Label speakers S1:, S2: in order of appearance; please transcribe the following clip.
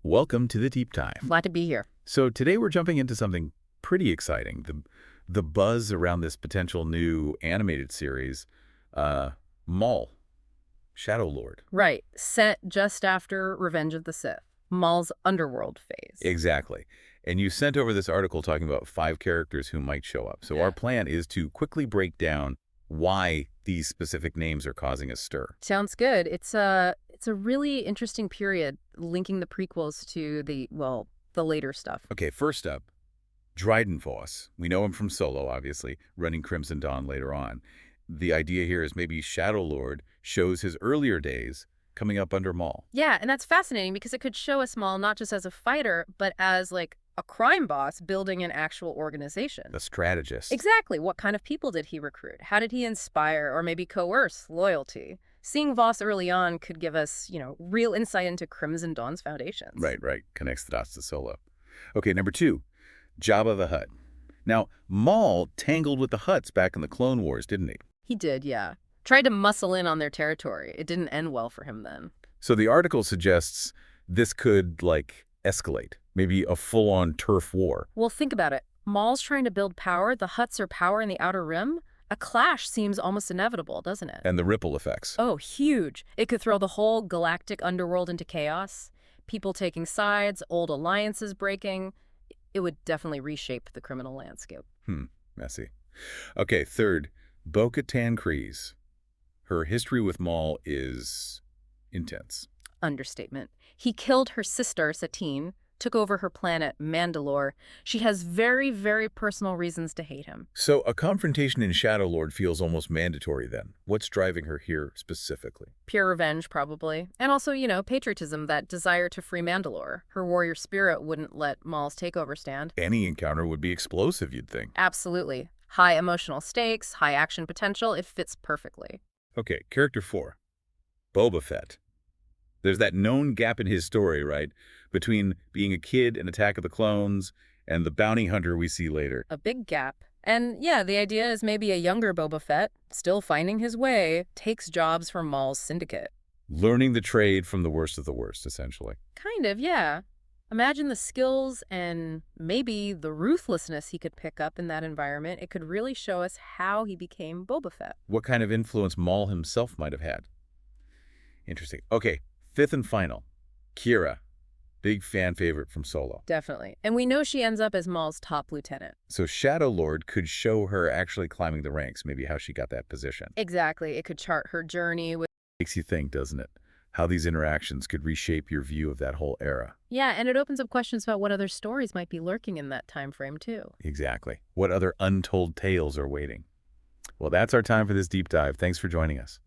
S1: Welcome to the deep dive.
S2: Glad to be here.
S1: So today we're jumping into something pretty exciting. The buzz around this potential new animated series, Maul, Shadow Lord.
S2: Right. Set just after Revenge of the Sith, Maul's underworld phase.
S1: Exactly. And you sent over this article talking about 5 characters who might show up. So our plan is to quickly break down why these specific names are causing a stir.
S2: Sounds good. It's a really interesting period linking the prequels to the later stuff.
S1: Okay, first up, Dryden Voss. We know him from Solo, obviously, running Crimson Dawn later on. The idea here is maybe Shadow Lord shows his earlier days coming up under Maul.
S2: Yeah, and that's fascinating because it could show us Maul not just as a fighter, but as like a crime boss building an actual organization.
S1: The strategist.
S2: Exactly. What kind of people did he recruit? How did he inspire or maybe coerce loyalty? Seeing Voss early on could give us, real insight into Crimson Dawn's foundations.
S1: Right. Connects the dots to Solo. Okay, number 2, Jabba the Hutt. Now, Maul tangled with the Hutts back in the Clone Wars, didn't he?
S2: He did, yeah. Tried to muscle in on their territory. It didn't end well for him then.
S1: So the article suggests this could, escalate. Maybe a full-on turf war.
S2: Well, think about it. Maul's trying to build power. The Hutts are power in the Outer Rim. A clash seems almost inevitable, doesn't it?
S1: And the ripple effects.
S2: Oh, huge. It could throw the whole galactic underworld into chaos. People taking sides, old alliances breaking. It would definitely reshape the criminal landscape.
S1: Messy. Okay, third, Bo-Katan Kryze. Her history with Maul is intense.
S2: Understatement. He killed her sister, Satine, took over her planet, Mandalore. She has very, very personal reasons to hate him.
S1: So a confrontation in Shadow Lord feels almost mandatory then. What's driving her here specifically?
S2: Pure revenge, probably. And also, patriotism, that desire to free Mandalore. Her warrior spirit wouldn't let Maul's takeover stand.
S1: Any encounter would be explosive, you'd think.
S2: Absolutely. High emotional stakes, high action potential. It fits perfectly.
S1: Okay, character 4, Boba Fett. There's that known gap in his story, right? Between being a kid in Attack of the Clones and the bounty hunter we see later.
S2: A big gap. And yeah, the idea is maybe a younger Boba Fett, still finding his way, takes jobs from Maul's syndicate.
S1: Learning the trade from the worst of the worst, essentially.
S2: Kind of, yeah. Imagine the skills and maybe the ruthlessness he could pick up in that environment. It could really show us how he became Boba Fett.
S1: What kind of influence Maul himself might have had. Interesting. Okay, 5th and final, Kira. Big fan favorite from Solo.
S2: Definitely. And we know she ends up as Maul's top lieutenant.
S1: So Shadow Lord could show her actually climbing the ranks, maybe how she got that position.
S2: Exactly. It could chart her journey with...
S1: Makes you think, doesn't it? How these interactions could reshape your view of that whole era.
S2: Yeah, and it opens up questions about what other stories might be lurking in that time frame, too.
S1: Exactly. What other untold tales are waiting? Well, that's our time for this deep dive. Thanks for joining us.